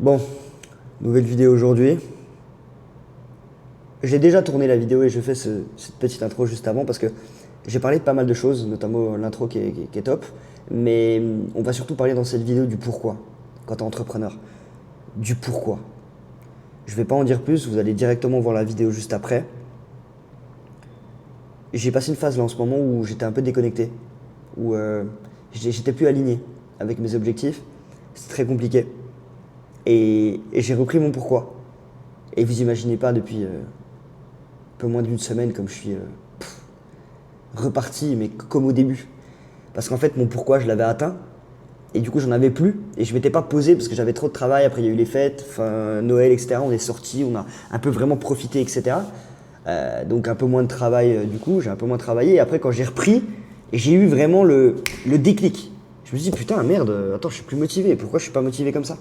Bon, nouvelle vidéo aujourd'hui. J'ai déjà tourné la vidéo et je fais cette petite intro juste avant parce que j'ai parlé de pas mal de choses, notamment l'intro qui est top. Mais on va surtout parler dans cette vidéo du pourquoi, quand t'es entrepreneur. Du pourquoi. Je vais pas en dire plus, vous allez directement voir la vidéo juste après. J'ai passé une phase là en ce moment où j'étais un peu déconnecté, où j'étais plus aligné avec mes objectifs. C'était très compliqué. Et j'ai repris mon pourquoi. Et vous imaginez pas depuis un peu moins d'une semaine comme je suis reparti, mais comme au début. Parce qu'en fait, mon pourquoi, je l'avais atteint. Et du coup, j'en avais plus. Et je m'étais pas posé parce que j'avais trop de travail. Après, il y a eu les fêtes, enfin, Noël, etc. On est sortis, on a un peu vraiment profité, etc. Donc, un peu moins de travail du coup. J'ai un peu moins travaillé. Et après, quand j'ai repris, j'ai eu vraiment le déclic. Je me suis dit, putain, merde, attends, je suis plus motivé. Pourquoi je suis pas motivé comme ça?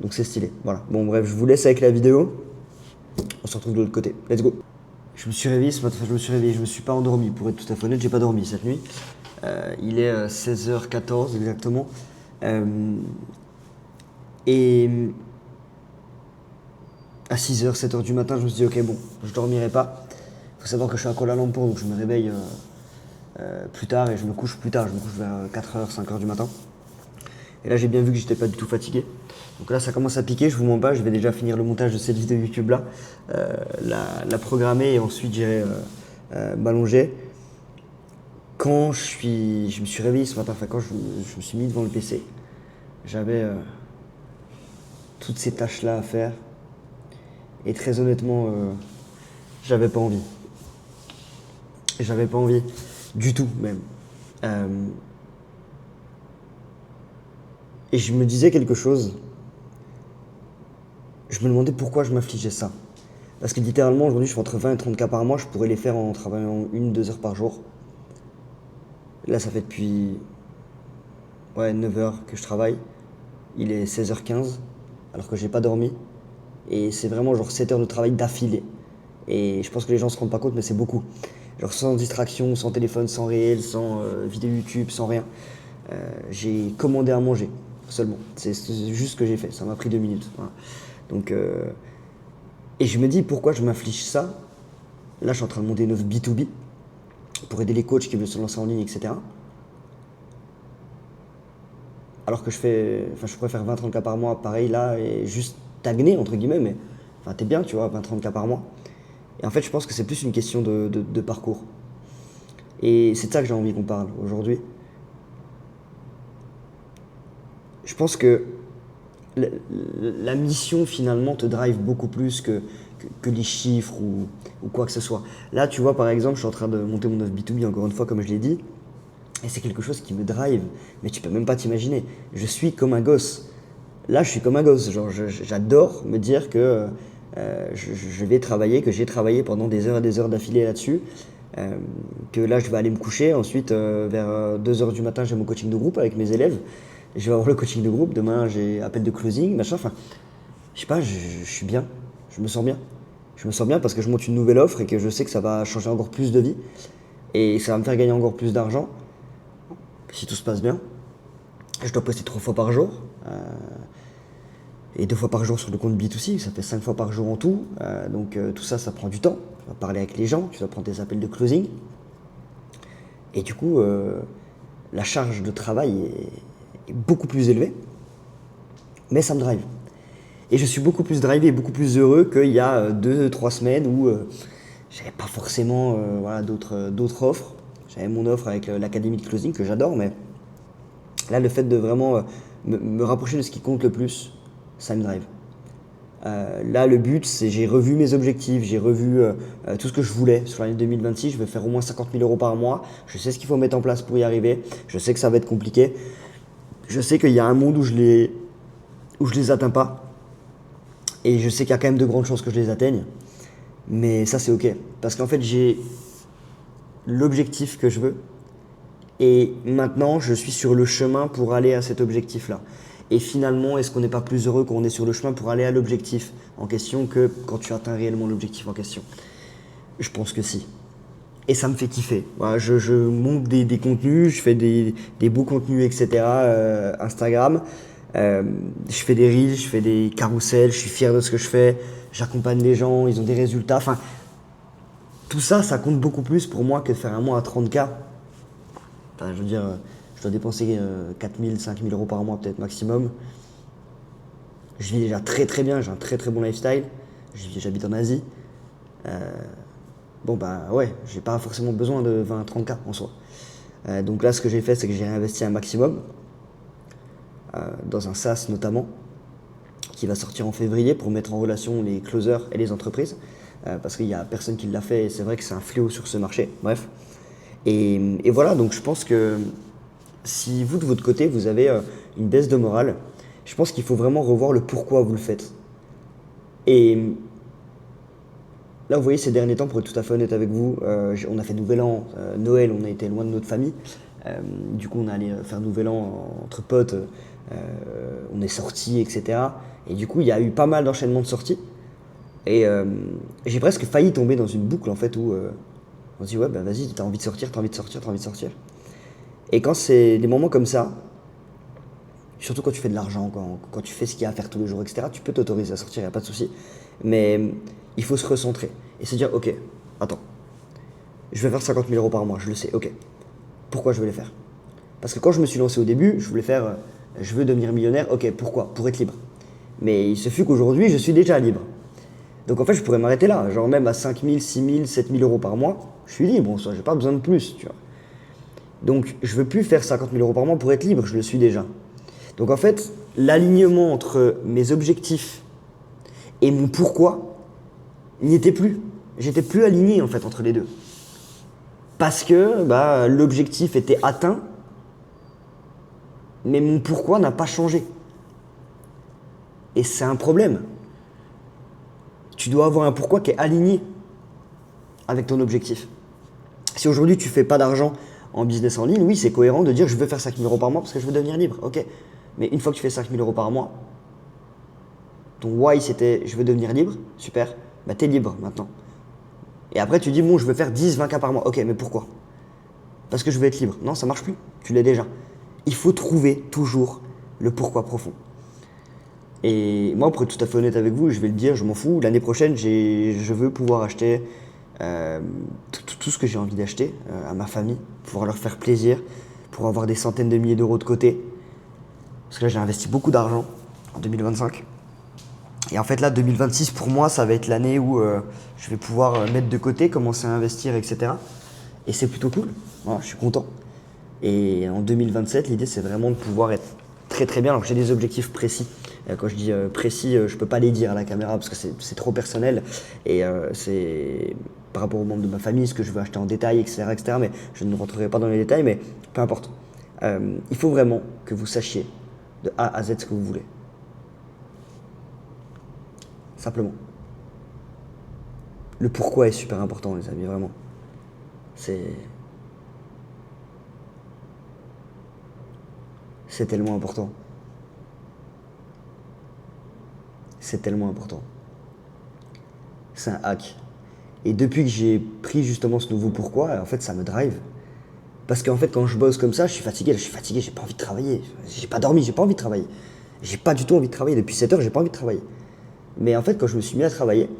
Donc, c'est stylé. Voilà. Bon, bref, je vous laisse avec la vidéo. On se retrouve de l'autre côté. Let's go. Je me suis réveillé ce matin, je me suis pas endormi pour être tout à fait honnête, j'ai pas dormi cette nuit. Il est 16h14 exactement. Et à 6h, 7h du matin, je me suis dit ok bon, je dormirai pas. Faut savoir que je suis à Kuala Lumpur donc je me réveille plus tard et je me couche plus tard, je me couche vers 4h, 5h du matin. Et là j'ai bien vu que j'étais pas du tout fatigué. Donc là ça commence à piquer, je vous mens pas, je vais déjà finir le montage de cette vidéo YouTube là, la programmer et ensuite j'irai m'allonger. Quand je me suis réveillé ce matin, enfin quand je me suis mis devant le PC, j'avais toutes ces tâches là à faire et très honnêtement j'avais pas envie. J'avais pas envie du tout même. Euh, et je me disais quelque chose. Je me demandais pourquoi je m'affligeais ça. Parce que littéralement, aujourd'hui, je fais entre 20 et 30 cas par mois. Je pourrais les faire en travaillant 1-2 heures par jour. Là, ça fait depuis 9 heures que je travaille. Il est 16h15, alors que j'ai pas dormi. Et c'est vraiment genre 7 heures de travail d'affilée. Et je pense que les gens se rendent pas compte, mais c'est beaucoup. Genre sans distraction, sans téléphone, sans réel, sans vidéo YouTube, sans rien. J'ai commandé à manger seulement. C'est juste ce que j'ai fait. Ça m'a pris 2 minutes. Voilà. Donc, et je me dis pourquoi je m'inflige ça. Là, je suis en train de monter une offre B2B pour aider les coachs qui veulent se lancer en ligne, etc. Alors que je pourrais faire 20-30 cas par mois, pareil là, et juste stagner, entre guillemets, mais enfin, t'es bien, tu vois, 20-30 cas par mois. Et en fait, je pense que c'est plus une question de parcours. Et c'est de ça que j'ai envie qu'on parle aujourd'hui. Je pense que la mission finalement te drive beaucoup plus que les chiffres ou quoi que ce soit. Là, tu vois, par exemple, je suis en train de monter mon offre B2B, encore une fois, comme je l'ai dit, et c'est quelque chose qui me drive, mais tu peux même pas t'imaginer. Je suis comme un gosse. Là, je suis comme un gosse. Genre, j'adore me dire que je vais travailler, que j'ai travaillé pendant des heures et des heures d'affilée là-dessus. Que là, je vais aller me coucher. Ensuite, vers 2 heures du matin, j'ai mon coaching de groupe avec mes élèves. Je vais avoir le coaching de groupe. Demain, j'ai appel de closing, machin. Enfin, je sais pas, je suis bien. Je me sens bien. Je me sens bien parce que je monte une nouvelle offre et que je sais que ça va changer encore plus de vie. Et ça va me faire gagner encore plus d'argent. Si tout se passe bien. Je dois poster 3 fois par jour. Et 2 fois par jour sur le compte B2C, ça fait 5 fois par jour en tout. Donc tout ça, ça prend du temps. Tu dois parler avec les gens, tu dois prendre tes appels de closing. Et du coup, la charge de travail est beaucoup plus élevée. Mais ça me drive. Et je suis beaucoup plus drivé et beaucoup plus heureux qu'il y a 2-3 semaines où j'avais pas forcément voilà, d'autres offres. J'avais mon offre avec l'académie de closing que j'adore, mais là, le fait de vraiment me rapprocher de ce qui compte le plus, ça me drive. Là, le but, c'est j'ai revu mes objectifs, j'ai revu tout ce que je voulais sur l'année 2026. Je vais faire au moins 50 000 euros par mois. Je sais ce qu'il faut mettre en place pour y arriver. Je sais que ça va être compliqué. Je sais qu'il y a un monde où je les atteins pas. Et je sais qu'il y a quand même de grandes chances que je les atteigne. Mais ça, c'est ok. Parce qu'en fait, j'ai l'objectif que je veux. Et maintenant, je suis sur le chemin pour aller à cet objectif-là. Et finalement, est-ce qu'on n'est pas plus heureux quand on est sur le chemin pour aller à l'objectif en question que quand tu atteins réellement l'objectif en question? Je pense que si. Et ça me fait kiffer. Voilà, je monte des contenus, je fais des beaux contenus, etc. Instagram. Je fais des reels, je fais des carousels, je suis fier de ce que je fais, j'accompagne les gens, ils ont des résultats. Enfin, tout ça, ça compte beaucoup plus pour moi que de faire un mois à 30K. Enfin, je veux dire, je dois dépenser 4 000, 5 000 euros par mois peut-être maximum. Je vis déjà très très bien, j'ai un très très bon lifestyle. J'habite en Asie. Bon bah ouais, j'ai pas forcément besoin de 20 30K en soi. Donc là, ce que j'ai fait, c'est que j'ai réinvesti un maximum dans un SaaS notamment, qui va sortir en février pour mettre en relation les closers et les entreprises, parce qu'il n'y a personne qui l'a fait et c'est vrai que c'est un fléau sur ce marché. Bref. Et voilà, donc je pense que si vous de votre côté, vous avez une baisse de morale, je pense qu'il faut vraiment revoir le pourquoi vous le faites. Et là, vous voyez, ces derniers temps, pour être tout à fait honnête avec vous, on a fait Nouvel An, Noël, on a été loin de notre famille. Du coup, on est allé faire Nouvel An entre potes, on est sortis, etc. Et du coup, il y a eu pas mal d'enchaînements de sorties. Et j'ai presque failli tomber dans une boucle en fait où on se dit ouais, bah vas-y, t'as envie de sortir, t'as envie de sortir, t'as envie de sortir. Et quand c'est des moments comme ça, surtout quand tu fais de l'argent, quand tu fais ce qu'il y a à faire tous les jours, etc., tu peux t'autoriser à sortir, il n'y a pas de souci. Mais il faut se recentrer et se dire ok, attends, je vais faire 50 000 euros par mois, je le sais, ok. Pourquoi je vais les faire? Parce que quand je me suis lancé au début, je voulais faire, je veux devenir millionnaire, ok, pourquoi? Pour être libre. Mais il se fut qu'aujourd'hui, je suis déjà libre. Donc en fait, je pourrais m'arrêter là, genre même à 5 000, 6 000, 7 000 euros par mois, je suis libre en soi, j'ai pas besoin de plus, tu vois. Donc je veux plus faire 50 000 euros par mois pour être libre, je le suis déjà. Donc en fait, l'alignement entre mes objectifs et mon pourquoi n'y était plus. J'étais plus aligné en fait entre les deux. Parce que bah, l'objectif était atteint, mais mon pourquoi n'a pas changé. Et c'est un problème. Tu dois avoir un pourquoi qui est aligné avec ton objectif. Si aujourd'hui tu fais pas d'argent en business en ligne, oui, c'est cohérent de dire je veux faire 5 000 euros par mois parce que je veux devenir libre. Ok. Mais une fois que tu fais 5 000 euros par mois, ton why c'était je veux devenir libre, super, bah t'es libre maintenant. Et après tu dis bon, je veux faire 10, 20K par mois. Ok, mais pourquoi? Parce que je veux être libre. Non, ça marche plus. Tu l'es déjà. Il faut trouver toujours le pourquoi profond. Et moi, pour être tout à fait honnête avec vous, je vais le dire, je m'en fous. L'année prochaine, je veux pouvoir acheter tout ce que j'ai envie d'acheter à ma famille, pouvoir leur faire plaisir, pour avoir des centaines de milliers d'euros de côté. Parce que là, j'ai investi beaucoup d'argent en 2025. Et en fait, là, 2026, pour moi, ça va être l'année où je vais pouvoir mettre de côté, commencer à investir, etc. Et c'est plutôt cool. Voilà, je suis content. Et en 2027, l'idée, c'est vraiment de pouvoir être très très bien. Alors, j'ai des objectifs précis. Quand je dis précis, je peux pas les dire à la caméra parce que c'est trop personnel. Et c'est par rapport aux membres de ma famille, ce que je veux acheter en détail, etc., etc. Mais je ne rentrerai pas dans les détails, mais peu importe. Il faut vraiment que vous sachiez de A à Z ce que vous voulez. Simplement. Le pourquoi est super important, les amis, vraiment. C'est tellement important. C'est tellement important. C'est un hack. Et depuis que j'ai pris justement ce nouveau pourquoi, en fait, ça me drive. Parce qu'en fait, quand je bosse comme ça, je suis fatigué, j'ai pas envie de travailler. J'ai pas dormi, j'ai pas envie de travailler. J'ai pas du tout envie de travailler. Depuis 7 heures, j'ai pas envie de travailler. Mais en fait, quand je me suis mis à travailler,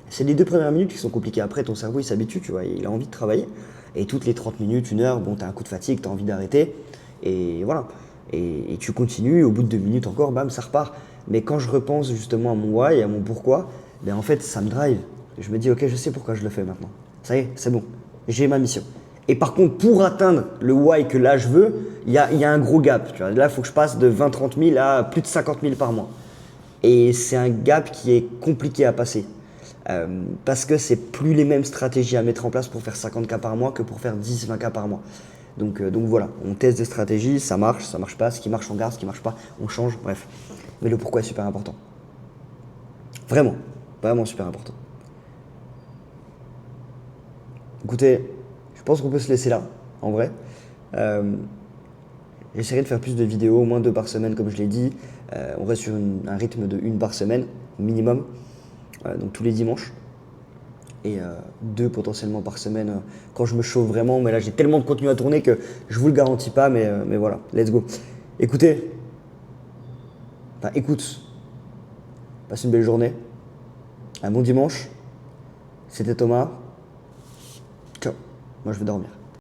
c'est les 2 premières minutes qui sont compliquées. Après, ton cerveau, il s'habitue, tu vois, il a envie de travailler. Et toutes les 30 minutes, 1 heure, bon, t'as un coup de fatigue, t'as envie d'arrêter. Et voilà. Et tu continues, au bout de 2 minutes encore, bam, ça repart. Mais quand je repense justement à mon why, à mon pourquoi, ben en fait, ça me drive. Je me dis, ok, je sais pourquoi je le fais maintenant. Ça y est, c'est bon. J'ai ma mission. Et par contre, pour atteindre le why que là je veux, il y a un gros gap. Tu vois. Là, il faut que je passe de 20-30 000 à plus de 50 000 par mois. Et c'est un gap qui est compliqué à passer. Parce que c'est plus les mêmes stratégies à mettre en place pour faire 50K par mois que pour faire 10-20K par mois. Donc voilà, on teste des stratégies, ça marche pas, ce qui marche on garde, ce qui marche pas on change, bref. Mais le pourquoi est super important. Vraiment, vraiment super important. Écoutez, je pense qu'on peut se laisser là, en vrai. J'essaierai de faire plus de vidéos, au moins 2 par semaine comme je l'ai dit. On reste sur un rythme de 1 par semaine, minimum, donc tous les dimanches. Et 2 potentiellement par semaine quand je me chauffe vraiment. Mais là, j'ai tellement de contenu à tourner que je vous le garantis pas, mais voilà, let's go. Écoutez, Enfin, écoute, passe une belle journée, un bon dimanche. C'était Thomas. Ciao, moi je vais dormir.